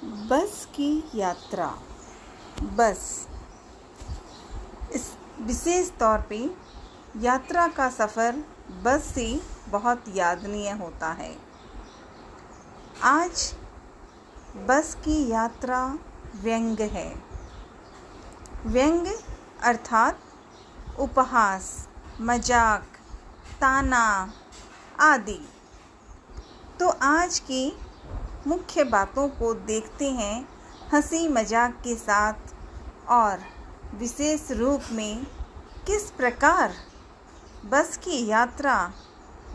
बस की यात्रा। बस इस विशेष तौर पे यात्रा का सफ़र बस से बहुत यादनीय होता है। आज बस की यात्रा व्यंग्य है। व्यंग्य अर्थात उपहास, मजाक, ताना आदि। तो आज की मुख्य बातों को देखते हैं हंसी मजाक के साथ, और विशेष रूप में किस प्रकार बस की यात्रा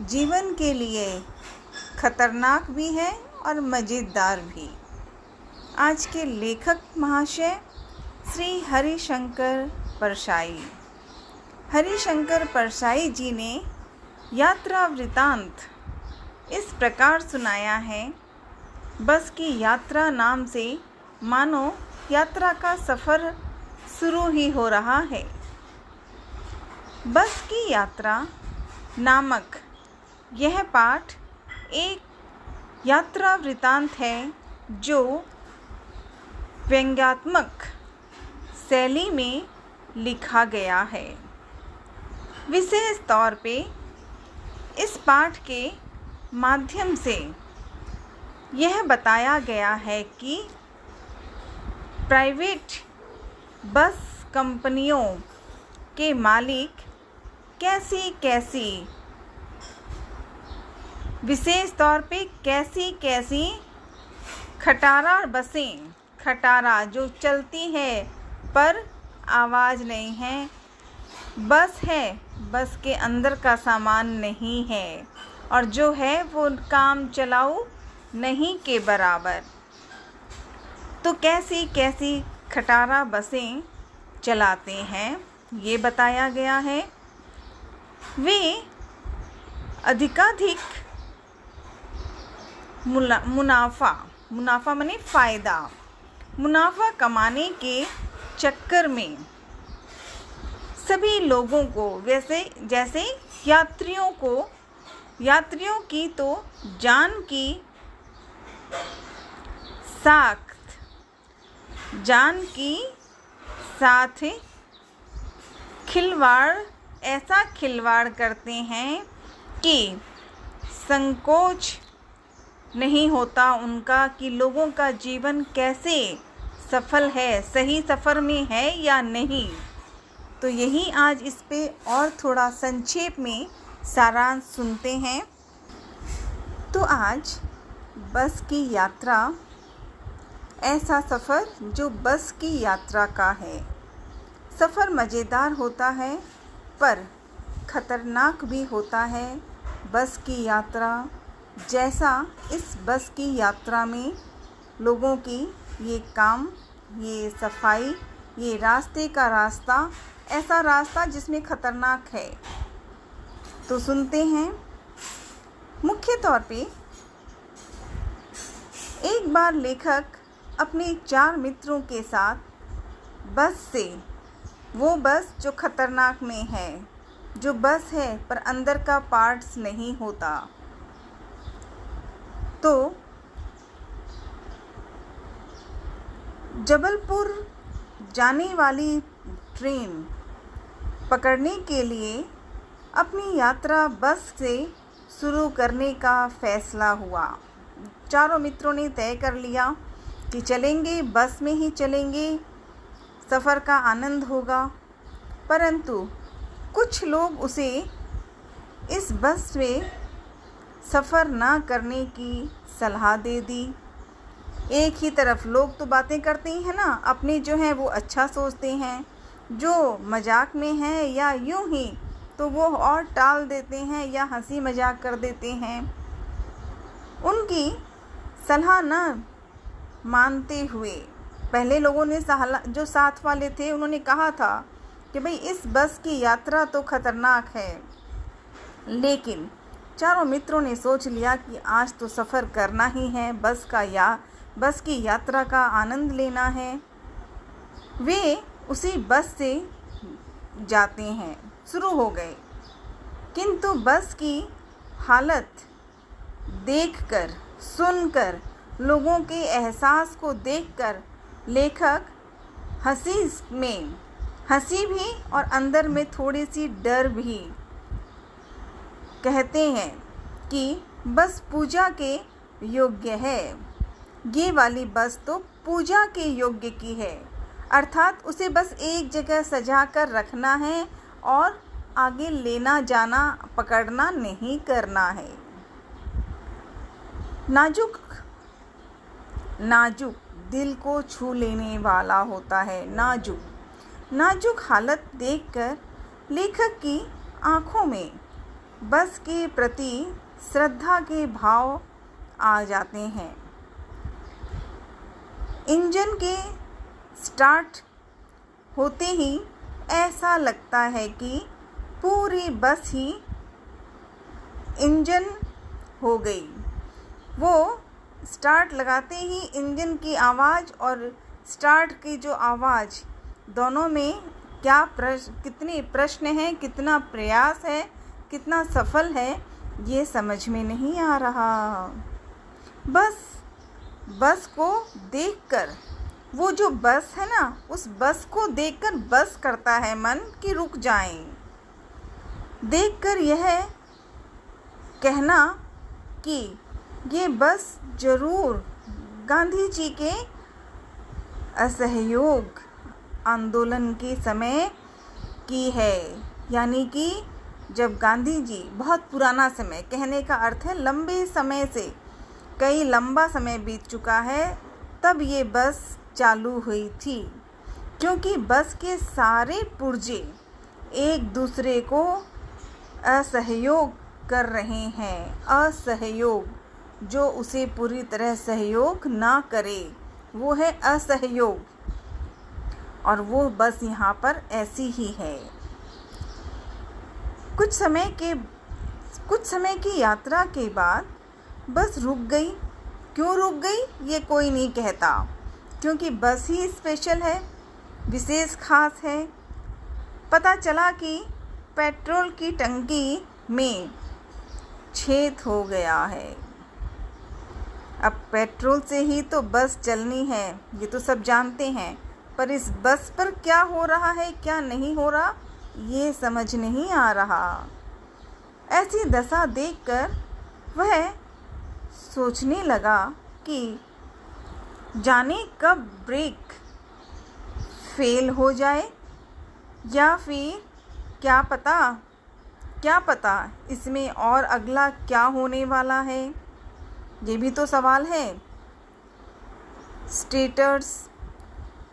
जीवन के लिए खतरनाक भी है और मज़ेदार भी। आज के लेखक महाशय श्री हरिशंकर परसाई। हरिशंकर परसाई जी ने यात्रा वृतांत इस प्रकार सुनाया है। बस की यात्रा नाम से मानो यात्रा का सफ़र शुरू ही हो रहा है। बस की यात्रा नामक यह पाठ एक यात्रा वृतांत है जो व्यंग्यात्मक शैली में लिखा गया है। विशेष तौर पे इस पाठ के माध्यम से यह बताया गया है कि प्राइवेट बस कंपनियों के मालिक कैसी विशेष तौर पे कैसी खटारा बसें, खटारा जो चलती है पर आवाज़ नहीं है, बस है, बस के अंदर का सामान नहीं है, और जो है वो काम चलाऊ नहीं के बराबर। तो कैसी खटारा बसें चलाते हैं ये बताया गया है। वे अधिकाधिक मुनाफा माने फ़ायदा, मुनाफा कमाने के चक्कर में सभी लोगों को जैसे यात्रियों की तो जान की साथ ऐसा खिलवाड़ करते हैं कि संकोच नहीं होता उनका कि लोगों का जीवन कैसे सफल है, सही सफ़र में है या नहीं। तो यही आज इस पे और थोड़ा संक्षेप में सारांश सुनते हैं। तो आज बस की यात्रा, ऐसा सफ़र जो बस की यात्रा का है। सफ़र मज़ेदार होता है पर ख़तरनाक भी होता है। बस की यात्रा जैसा इस बस की यात्रा में लोगों की ये काम, ये सफाई, ये रास्ते का रास्ता, ऐसा रास्ता जिसमें ख़तरनाक है। तो सुनते हैं। मुख्य तौर पे एक बार लेखक अपने 4 मित्रों के साथ बस से, वो बस जो खतरनाक में है, जो बस है पर अंदर का पार्ट्स नहीं होता, तो जबलपुर जाने वाली ट्रेन पकड़ने के लिए अपनी यात्रा बस से शुरू करने का फैसला हुआ। चारों मित्रों ने तय कर लिया कि चलेंगे, बस में ही चलेंगे, सफ़र का आनंद होगा। परंतु कुछ लोग उसे इस बस में सफ़र ना करने की सलाह दे दी। एक ही तरफ लोग तो बातें करते ही हैं ना, अपने जो हैं वो अच्छा सोचते हैं, जो मजाक में है या यूं ही तो वो और टाल देते हैं या हंसी मजाक कर देते हैं। उनकी सलाह न मानते हुए पहले लोगों ने जो साथ वाले थे उन्होंने कहा था कि भाई इस बस की यात्रा तो ख़तरनाक है, लेकिन चारों मित्रों ने सोच लिया कि आज तो सफ़र करना ही है, बस की यात्रा का आनंद लेना है। वे उसी बस से जाते हैं, शुरू हो गए। किंतु बस की हालत देखकर, सुनकर लोगों के एहसास को देखकर लेखक हंसी भी और अंदर में थोड़ी सी डर भी। कहते हैं कि बस पूजा के योग्य है। ये वाली बस तो पूजा के योग्य की है, अर्थात उसे बस एक जगह सजा कर रखना है और आगे लेना जाना पकड़ना नहीं करना है। नाजुक दिल को छू लेने वाला होता है। नाजुक हालत देखकर लेखक की आंखों में बस के प्रति श्रद्धा के भाव आ जाते हैं। इंजन के स्टार्ट होते ही ऐसा लगता है कि पूरी बस ही इंजन हो गई। वो स्टार्ट लगाते ही इंजन की आवाज़ और स्टार्ट की जो आवाज़, दोनों में कितने प्रश्न हैं, कितना प्रयास है, कितना सफल है, ये समझ में नहीं आ रहा। बस को देखकर, वो जो बस है ना, उस बस को देखकर बस करता है मन कि रुक जाएं। देखकर यह कहना कि ये बस जरूर गांधी जी के असहयोग आंदोलन के समय की है, यानी कि जब गांधी जी, बहुत पुराना समय कहने का अर्थ है लंबे समय से, लंबा समय बीत चुका है, तब ये बस चालू हुई थी। क्योंकि बस के सारे पुर्जे एक दूसरे को असहयोग कर रहे हैं। असहयोग, जो उसे पूरी तरह सहयोग ना करे, वो है असहयोग। और वो बस यहाँ पर ऐसी ही है। कुछ समय की यात्रा के बाद बस रुक गई। क्यों रुक गई ये कोई नहीं कहता, क्योंकि बस ही स्पेशल है, विशेष खास है। पता चला कि पेट्रोल की टंकी में छेद हो गया है। अब पेट्रोल से ही तो बस चलनी है, ये तो सब जानते हैं, पर इस बस पर क्या हो रहा है, क्या नहीं हो रहा, ये समझ नहीं आ रहा। ऐसी दशा देखकर वह सोचने लगा कि जाने कब ब्रेक फेल हो जाए, या फिर क्या पता इसमें और अगला क्या होने वाला है, ये भी तो सवाल है। स्टेटर्स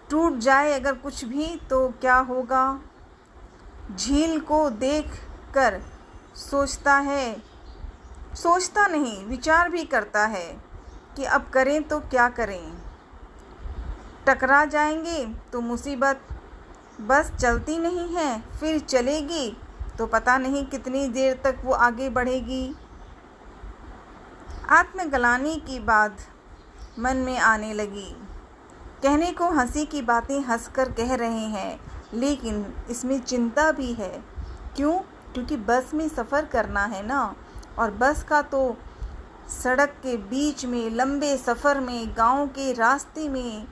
टूट जाए अगर कुछ भी तो क्या होगा। झील को देखकर सोचता नहीं, विचार भी करता है कि अब करें तो क्या करें। टकरा जाएंगे तो मुसीबत, बस चलती नहीं है, फिर चलेगी तो पता नहीं कितनी देर तक वो आगे बढ़ेगी। आत्मग्लानि की बात मन में आने लगी। कहने को हंसी की बातें हंसकर कह रहे हैं, लेकिन इसमें चिंता भी है। क्यों? क्योंकि बस में सफ़र करना है ना, और बस का तो सड़क के बीच में, लंबे सफ़र में, गांव के रास्ते में,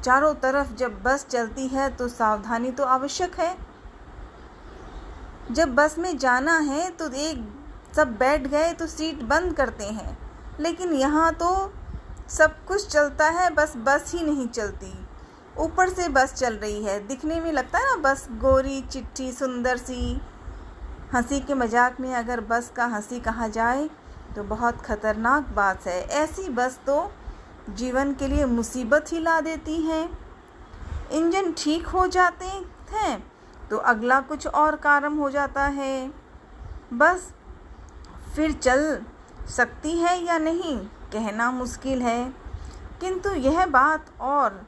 चारों तरफ जब बस चलती है तो सावधानी तो आवश्यक है। जब बस में जाना है तो सब बैठ गए तो सीट बंद करते हैं, लेकिन यहाँ तो सब कुछ चलता है, बस ही नहीं चलती। ऊपर से बस चल रही है, दिखने में लगता है ना बस गोरी चिट्ठी सुंदर सी। हंसी के मजाक में अगर बस का हंसी कहा जाए तो बहुत खतरनाक बात है। ऐसी बस तो जीवन के लिए मुसीबत ही ला देती है। इंजन ठीक हो जाते हैं तो अगला कुछ और कारण हो जाता है। बस फिर चल सकती है या नहीं कहना मुश्किल है, किंतु यह बात और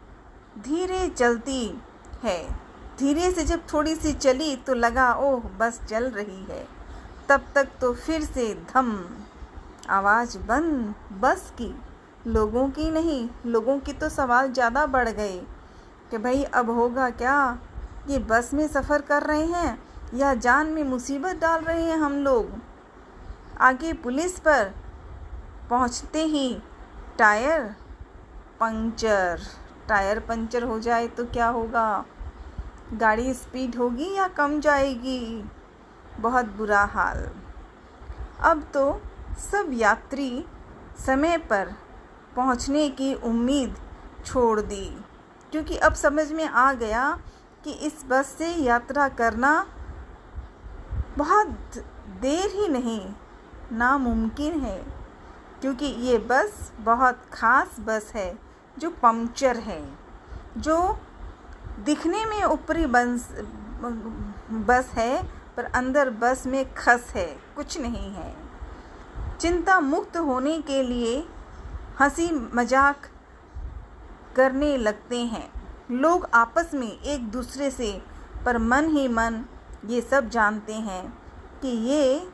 धीरे चलती है। धीरे से जब थोड़ी सी चली तो लगा ओह बस चल रही है, तब तक तो फिर से धम, आवाज़ बंद। बस की, लोगों की नहीं। लोगों की तो सवाल ज़्यादा बढ़ गए कि भाई अब होगा क्या, ये बस में सफ़र कर रहे हैं या जान में मुसीबत डाल रहे हैं हम लोग। आगे पुलिस पर पहुंचते ही टायर पंक्चर। टायर पंक्चर हो जाए तो क्या होगा? गाड़ी स्पीड होगी या कम जाएगी? बहुत बुरा हाल। अब तो सब यात्री समय पर पहुंचने की उम्मीद छोड़ दी, क्योंकि अब समझ में आ गया कि इस बस से यात्रा करना बहुत देर ही नहीं नामुमकिन है, क्योंकि ये बस बहुत ख़ास बस है जो पंक्चर है, जो दिखने में ऊपरी बस है पर अंदर बस में खस है, कुछ नहीं है। चिंता मुक्त होने के लिए हंसी मजाक करने लगते हैं लोग आपस में एक दूसरे से, पर मन ही मन ये सब जानते हैं कि ये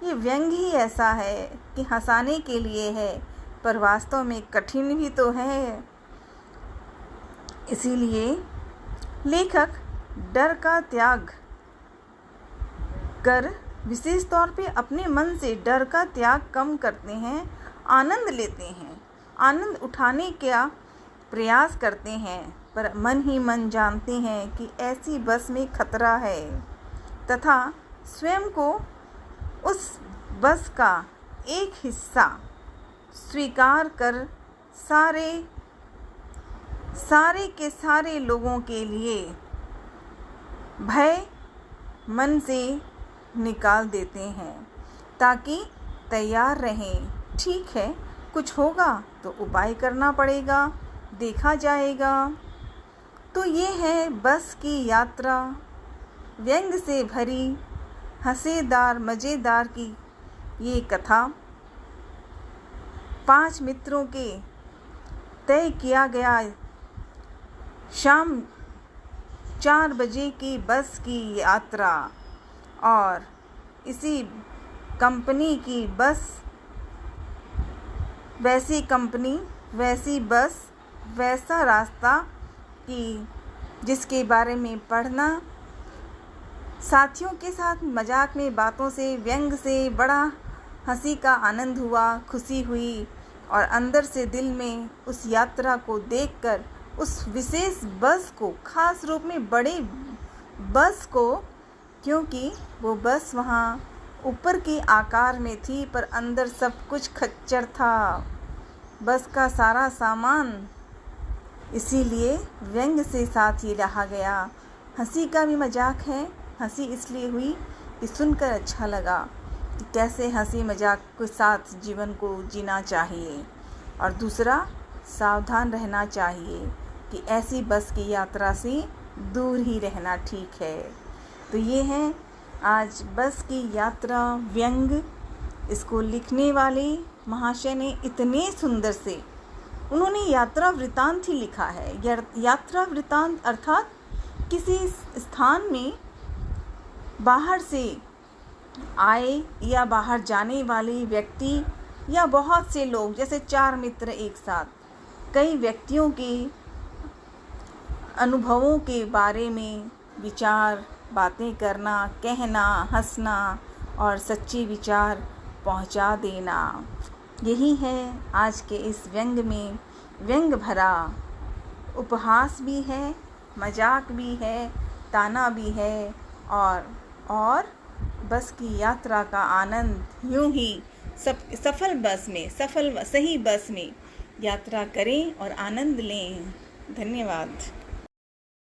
व्यंग ही ऐसा है कि हंसाने के लिए है, पर वास्तव में कठिन भी तो है। इसीलिए लेखक डर का त्याग कर विशेष तौर पे अपने मन से डर का त्याग कम करते हैं, आनंद लेते हैं, आनंद उठाने का प्रयास करते हैं, पर मन ही मन जानते हैं कि ऐसी बस में खतरा है, तथा स्वयं को उस बस का एक हिस्सा स्वीकार कर सारे के सारे लोगों के लिए भय मन से निकाल देते हैं, ताकि तैयार रहें। ठीक है, कुछ होगा तो उपाय करना पड़ेगा, देखा जाएगा। तो ये है बस की यात्रा, व्यंग से भरी हंसेदार मज़ेदार की ये कथा। 5 मित्रों के तय किया गया शाम 4 बजे की बस की यात्रा, और इसी कंपनी की बस, वैसी कंपनी, वैसी बस, वैसा रास्ता कि जिसके बारे में पढ़ना, साथियों के साथ मजाक में, बातों से, व्यंग से बड़ा हंसी का आनंद हुआ, खुशी हुई, और अंदर से दिल में उस यात्रा को देखकर, उस विशेष बस को, खास रूप में बड़े बस को, क्योंकि वो बस वहाँ ऊपर के आकार में थी पर अंदर सब कुछ खच्चर था, बस का सारा सामान, इसीलिए व्यंग से साथ ही रहा गया। हंसी का भी मजाक है। हंसी इसलिए हुई कि सुनकर अच्छा लगा कि कैसे हंसी मजाक के साथ जीवन को जीना चाहिए, और दूसरा सावधान रहना चाहिए कि ऐसी बस की यात्रा से दूर ही रहना ठीक है। तो ये है आज बस की यात्रा व्यंग। इसको लिखने वाले महाशय ने इतने सुंदर से, उन्होंने यात्रा वृतांत ही लिखा है। यात्रा वृतांत अर्थात किसी स्थान में बाहर से आए या बाहर जाने वाले व्यक्ति या बहुत से लोग, जैसे 4 मित्र एक साथ, कई व्यक्तियों के अनुभवों के बारे में विचार, बातें करना, कहना, हंसना और सच्चे विचार पहुंचा देना, यही है आज के इस व्यंग में। व्यंग भरा उपहास भी है, मजाक भी है, ताना भी है, और बस की यात्रा का आनंद यूं ही सही बस में यात्रा करें और आनंद लें। धन्यवाद।